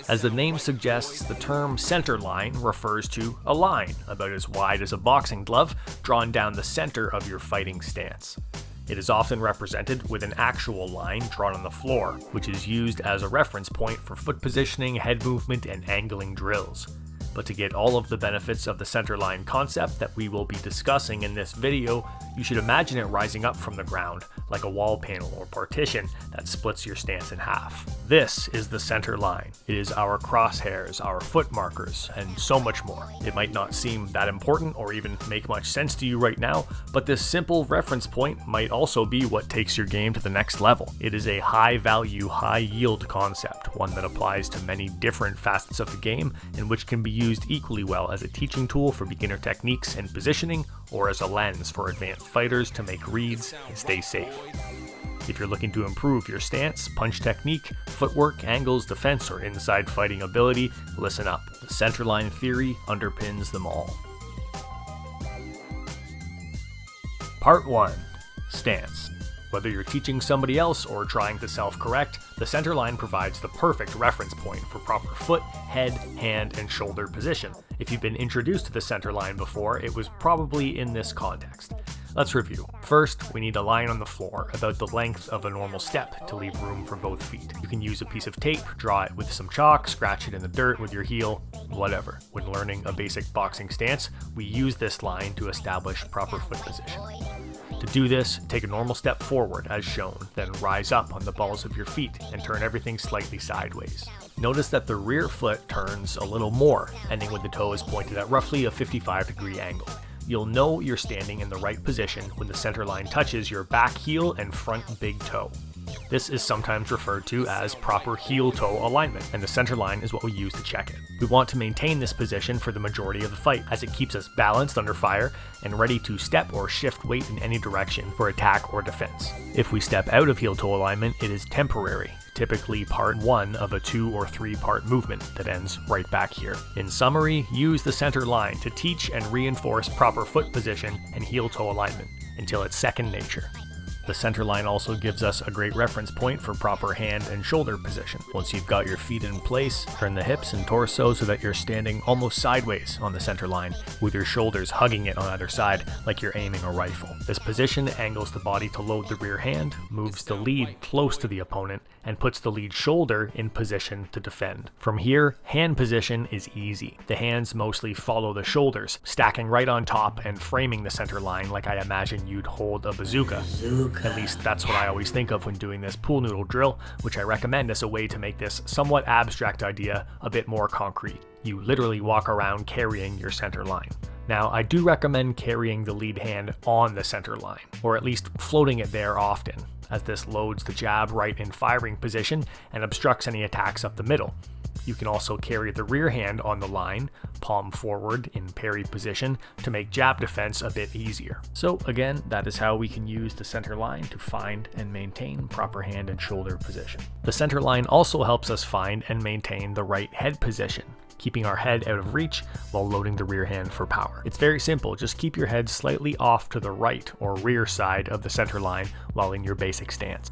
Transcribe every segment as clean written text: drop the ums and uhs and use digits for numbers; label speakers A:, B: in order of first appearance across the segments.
A: As the name suggests, the term center line refers to a line about as wide as a boxing glove drawn down the center of your fighting stance. It is often represented with an actual line drawn on the floor, which is used as a reference point for foot positioning, head movement, and angling drills. But to get all of the benefits of the center line concept that we will be discussing in this video, you should imagine it rising up from the ground, like a wall panel or partition that splits your stance in half. This is the center line. It is our crosshairs, our foot markers, and so much more. It might not seem that important or even make much sense to you right now, but this simple reference point might also be what takes your game to the next level. It is a high value, high yield concept, one that applies to many different facets of the game and which can be used equally well as a teaching tool for beginner techniques and positioning, or as a lens for advanced fighters to make reads and stay safe. If you're looking to improve your stance, punch technique, footwork, angles, defense, or inside fighting ability, listen up. The centerline theory underpins them all. Part 1. Stance. Whether you're teaching somebody else or trying to self-correct, the center line provides the perfect reference point for proper foot, head, hand, and shoulder position. If you've been introduced to the center line before, it was probably in this context. Let's review. First, we need a line on the floor about the length of a normal step to leave room for both feet. You can use a piece of tape, draw it with some chalk, scratch it in the dirt with your heel, whatever. When learning a basic boxing stance, we use this line to establish proper foot position. To do this, take a normal step forward as shown, then rise up on the balls of your feet and turn everything slightly sideways. Notice that the rear foot turns a little more, ending with the toes pointed at roughly a 55-degree angle. You'll know you're standing in the right position when the center line touches your back heel and front big toe. This is sometimes referred to as proper heel-toe alignment, and the center line is what we use to check it. We want to maintain this position for the majority of the fight, as it keeps us balanced under fire and ready to step or shift weight in any direction for attack or defense. If we step out of heel-toe alignment, it is temporary, typically part 1 of a 2 or 3 part movement that ends right back here. In summary, use the center line to teach and reinforce proper foot position and heel-toe alignment until it's second nature. The center line also gives us a great reference point for proper hand and shoulder position. Once you've got your feet in place, turn the hips and torso so that you're standing almost sideways on the center line, with your shoulders hugging it on either side like you're aiming a rifle. This position angles the body to load the rear hand, moves the lead close to the opponent, and puts the lead shoulder in position to defend. From here, hand position is easy. The hands mostly follow the shoulders, stacking right on top and framing the center line like I imagine you'd hold a bazooka. At least that's what I always think of when doing this pool noodle drill, which I recommend as a way to make this somewhat abstract idea a bit more concrete. You literally walk around carrying your center line. Now, I do recommend carrying the lead hand on the center line, or at least floating it there often, as this loads the jab right in firing position and obstructs any attacks up the middle. You can also carry the rear hand on the line, palm forward in parry position, to make jab defense a bit easier. So again, that is how we can use the center line to find and maintain proper hand and shoulder position. The center line also helps us find and maintain the right head position, keeping our head out of reach while loading the rear hand for power. It's very simple, just keep your head slightly off to the right or rear side of the center line while in your basic stance.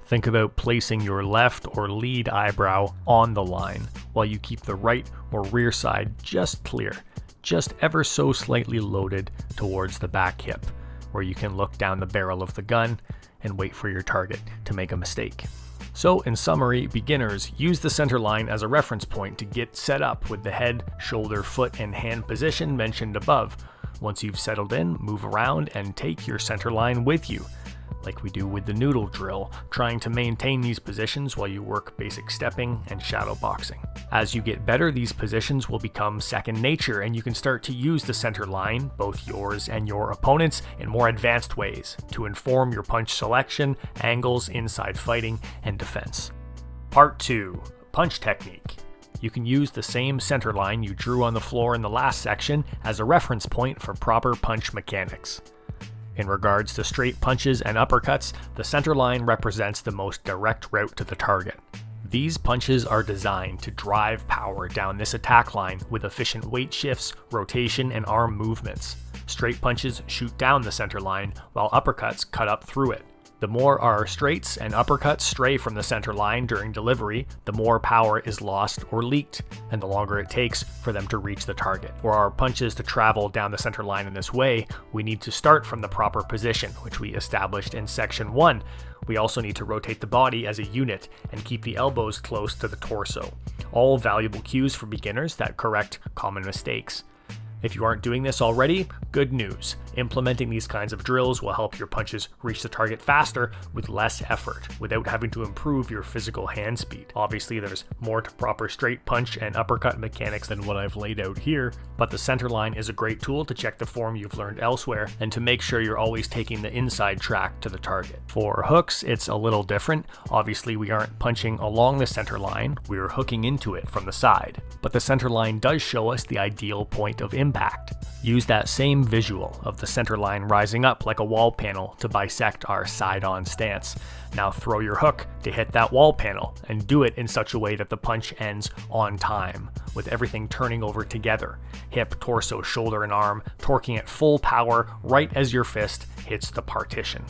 A: Think about placing your left or lead eyebrow on the line while you keep the right or rear side just clear, just ever so slightly loaded towards the back hip, where you can look down the barrel of the gun and wait for your target to make a mistake. So in summary, beginners use the center line as a reference point to get set up with the head, shoulder, foot, and hand position mentioned above. Once you've settled in, move around and take your center line with you, like we do with the noodle drill, trying to maintain these positions while you work basic stepping and shadow boxing. As you get better, these positions will become second nature, and you can start to use the center line, both yours and your opponent's, in more advanced ways to inform your punch selection, angles, inside fighting, and defense. Part 2. Punch technique. You can use the same center line you drew on the floor in the last section as a reference point for proper punch mechanics. In regards to straight punches and uppercuts, the center line represents the most direct route to the target. These punches are designed to drive power down this attack line with efficient weight shifts, rotation, and arm movements. Straight punches shoot down the center line, while uppercuts cut up through it. The more our straights and uppercuts stray from the center line during delivery, the more power is lost or leaked, and the longer it takes for them to reach the target. For our punches to travel down the center line in this way, we need to start from the proper position, which we established in section 1. We also need to rotate the body as a unit and keep the elbows close to the torso. All valuable cues for beginners that correct common mistakes. If you aren't doing this already, good news. Implementing these kinds of drills will help your punches reach the target faster with less effort, without having to improve your physical hand speed. Obviously, there's more to proper straight punch and uppercut mechanics than what I've laid out here, but the center line is a great tool to check the form you've learned elsewhere and to make sure you're always taking the inside track to the target. For hooks, it's a little different. Obviously, we aren't punching along the center line, we're hooking into it from the side. But the center line does show us the ideal point of impact. Use that same visual of the center line rising up like a wall panel to bisect our side-on stance. Now throw your hook to hit that wall panel, and do it in such a way that the punch ends on time, with everything turning over together. Hip, torso, shoulder, and arm, torquing at full power right as your fist hits the partition.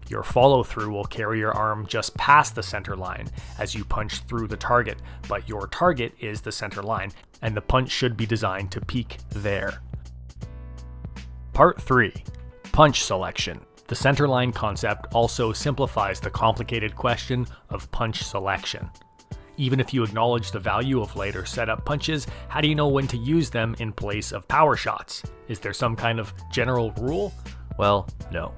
A: Your follow-through will carry your arm just past the center line as you punch through the target, but your target is the center line, and the punch should be designed to peak there. Part 3. Punch selection. The center line concept also simplifies the complicated question of punch selection. Even if you acknowledge the value of later setup punches, how do you know when to use them in place of power shots? Is there some kind of general rule? Well, no.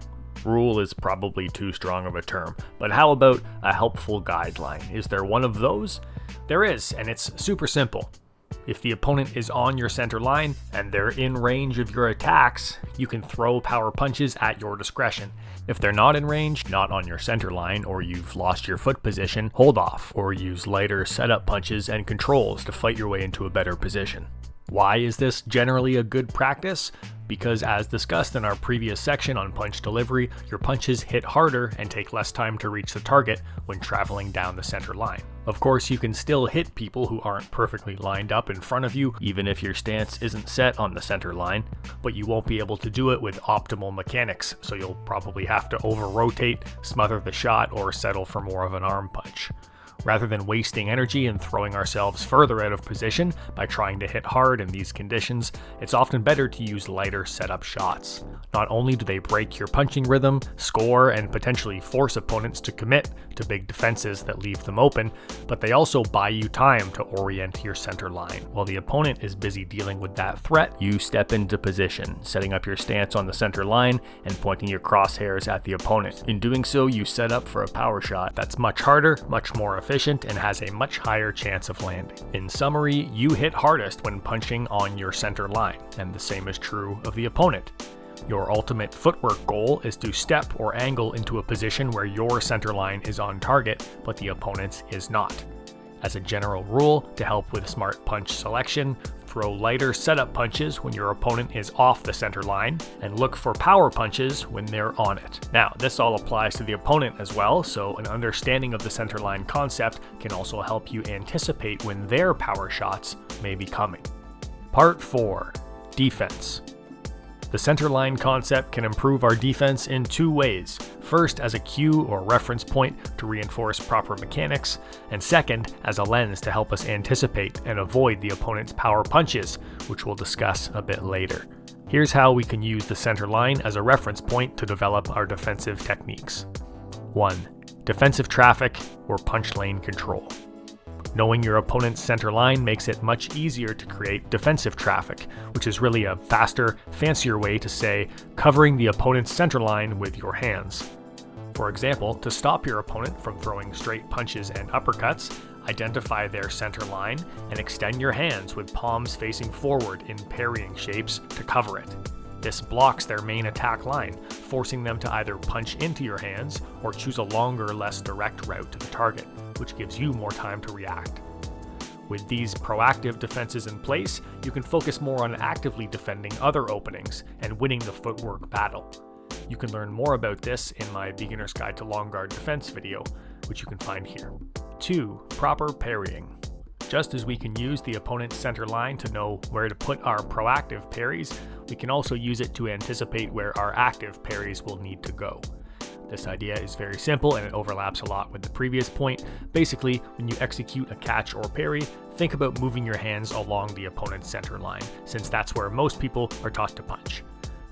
A: Rule is probably too strong of a term, but how about a helpful guideline? Is there one of those? There is, and it's super simple. If the opponent is on your center line and they're in range of your attacks, you can throw power punches at your discretion. If they're not in range, not on your center line, or you've lost your foot position, hold off, or use lighter setup punches and controls to fight your way into a better position. Why is this generally a good practice? Because as discussed in our previous section on punch delivery, your punches hit harder and take less time to reach the target when traveling down the center line. Of course, you can still hit people who aren't perfectly lined up in front of you, even if your stance isn't set on the center line, but you won't be able to do it with optimal mechanics, so you'll probably have to over-rotate, smother the shot, or settle for more of an arm punch. Rather than wasting energy and throwing ourselves further out of position by trying to hit hard in these conditions, it's often better to use lighter setup shots. Not only do they break your punching rhythm, score, and potentially force opponents to commit to big defenses that leave them open, but they also buy you time to orient your center line. While the opponent is busy dealing with that threat, you step into position, setting up your stance on the center line and pointing your crosshairs at the opponent. In doing so, you set up for a power shot that's much harder, much more efficient, and has a much higher chance of landing. In summary, you hit hardest when punching on your center line, and the same is true of the opponent. Your ultimate footwork goal is to step or angle into a position where your center line is on target, but the opponent's is not. As a general rule, to help with smart punch selection, throw lighter setup punches when your opponent is off the center line, and look for power punches when they're on it. Now, this all applies to the opponent as well, so an understanding of the center line concept can also help you anticipate when their power shots may be coming. Part 4. Defense. The center line concept can improve our defense in two ways. First, as a cue or reference point to reinforce proper mechanics, and second, as a lens to help us anticipate and avoid the opponent's power punches, which we'll discuss a bit later. Here's how we can use the center line as a reference point to develop our defensive techniques. 1. Defensive traffic or punch lane control. Knowing your opponent's center line makes it much easier to create defensive traffic, which is really a faster, fancier way to say covering the opponent's center line with your hands. For example, to stop your opponent from throwing straight punches and uppercuts, identify their center line and extend your hands with palms facing forward in parrying shapes to cover it. This blocks their main attack line, forcing them to either punch into your hands or choose a longer, less direct route to the target, which gives you more time to react. With these proactive defenses in place, you can focus more on actively defending other openings and winning the footwork battle. You can learn more about this in my Beginner's Guide to Long Guard Defense video, which you can find here. 2. Proper parrying. Just as we can use the opponent's center line to know where to put our proactive parries, we can also use it to anticipate where our active parries will need to go. This idea is very simple and it overlaps a lot with the previous point. Basically, when you execute a catch or parry, think about moving your hands along the opponent's center line, since that's where most people are taught to punch.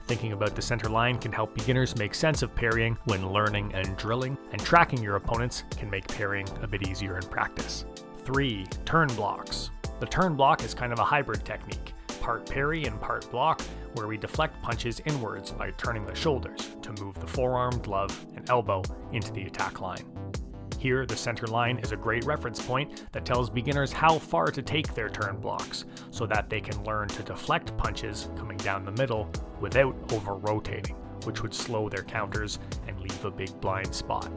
A: Thinking about the center line can help beginners make sense of parrying when learning and drilling, and tracking your opponents can make parrying a bit easier in practice. 3. Turn blocks. The turn block is kind of a hybrid technique, part parry and part block, where we deflect punches inwards by turning the shoulders to move the forearm, glove, and elbow into the attack line. Here, the center line is a great reference point that tells beginners how far to take their turn blocks, so that they can learn to deflect punches coming down the middle without over-rotating, which would slow their counters and leave a big blind spot.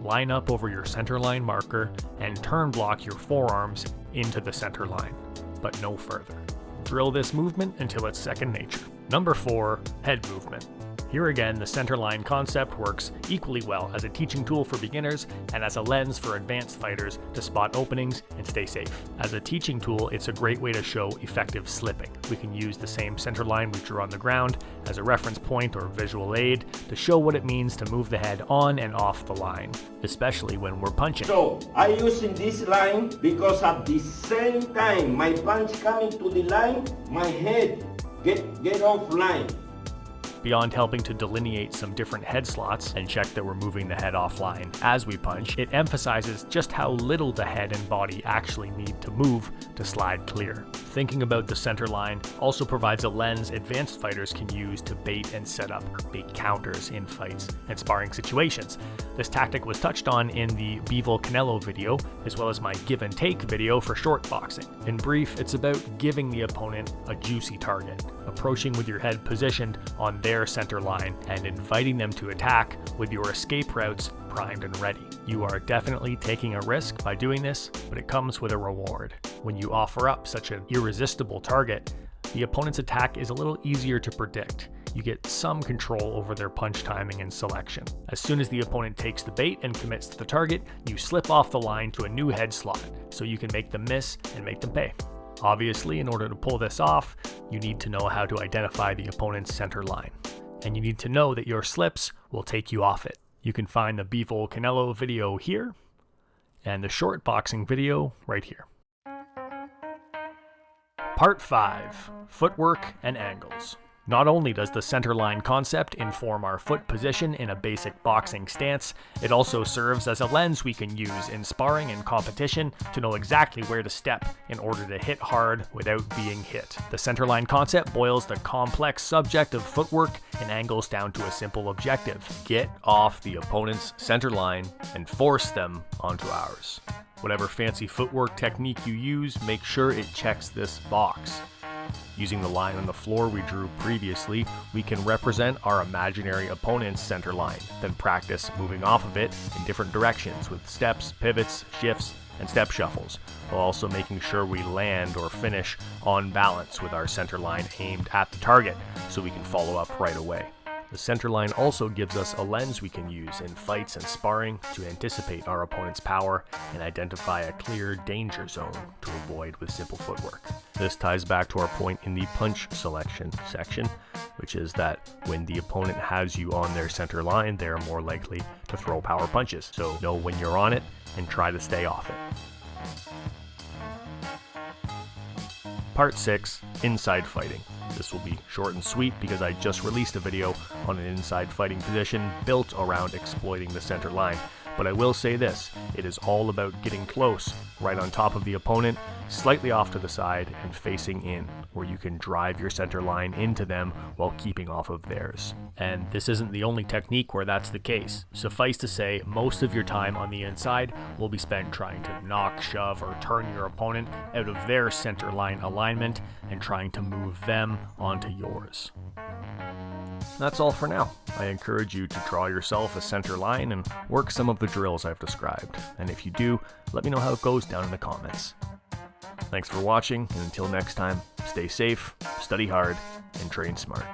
A: Line up over your center line marker and turn block your forearms into the center line, but no further. Drill this movement until it's second nature. Number 4, head movement. Here again, the center line concept works equally well as a teaching tool for beginners and as a lens for advanced fighters to spot openings and stay safe. As a teaching tool, it's a great way to show effective slipping. We can use the same center line we drew on the ground as a reference point or visual aid to show what it means to move the head on and off the line, especially when we're punching.
B: So, I'm using this line because at the same time my punch coming to the line, my head get off line.
A: Beyond helping to delineate some different head slots and check that we're moving the head offline as we punch, it emphasizes just how little the head and body actually need to move to slide clear. Thinking about the center line also provides a lens advanced fighters can use to bait and set up big counters in fights and sparring situations. This tactic was touched on in the Bivol Canelo video, as well as my give and take video for short boxing. In brief, it's about giving the opponent a juicy target, approaching with your head positioned on their center line, and inviting them to attack with your escape routes primed and ready. You are definitely taking a risk by doing this, but it comes with a reward. When you offer up such an irresistible target, the opponent's attack is a little easier to predict. You get some control over their punch timing and selection. As soon as the opponent takes the bait and commits to the target, you slip off the line to a new head slot, so you can make them miss and make them pay. Obviously, in order to pull this off, you need to know how to identify the opponent's center line, and you need to know that your slips will take you off it. You can find the Bivol Canelo video here, and the short boxing video right here. Part 5, Footwork and Angles. Not only does the center line concept inform our foot position in a basic boxing stance, it also serves as a lens we can use in sparring and competition to know exactly where to step in order to hit hard without being hit. The center line concept boils the complex subject of footwork and angles down to a simple objective: get off the opponent's center line and force them onto ours. Whatever fancy footwork technique you use, make sure it checks this box. Using the line on the floor we drew previously, we can represent our imaginary opponent's center line, then practice moving off of it in different directions with steps, pivots, shifts, and step shuffles, while also making sure we land or finish on balance with our center line aimed at the target so we can follow up right away. The center line also gives us a lens we can use in fights and sparring to anticipate our opponent's power and identify a clear danger zone to avoid with simple footwork. This ties back to our point in the punch selection section, which is that when the opponent has you on their center line, they're more likely to throw power punches. So know when you're on it and try to stay off it. Part 6, Inside Fighting. This will be short and sweet because I just released a video on an inside fighting position built around exploiting the center line. But I will say this, it is all about getting close, right on top of the opponent, slightly off to the side, and facing in, where you can drive your center line into them while keeping off of theirs. And this isn't the only technique where that's the case. Suffice to say, most of your time on the inside will be spent trying to knock, shove, or turn your opponent out of their center line alignment and trying to move them onto yours. That's all for now. I encourage you to draw yourself a center line and work some of the drills I've described. And if you do, let me know how it goes down in the comments. Thanks for watching, and until next time, stay safe, study hard, and train smart.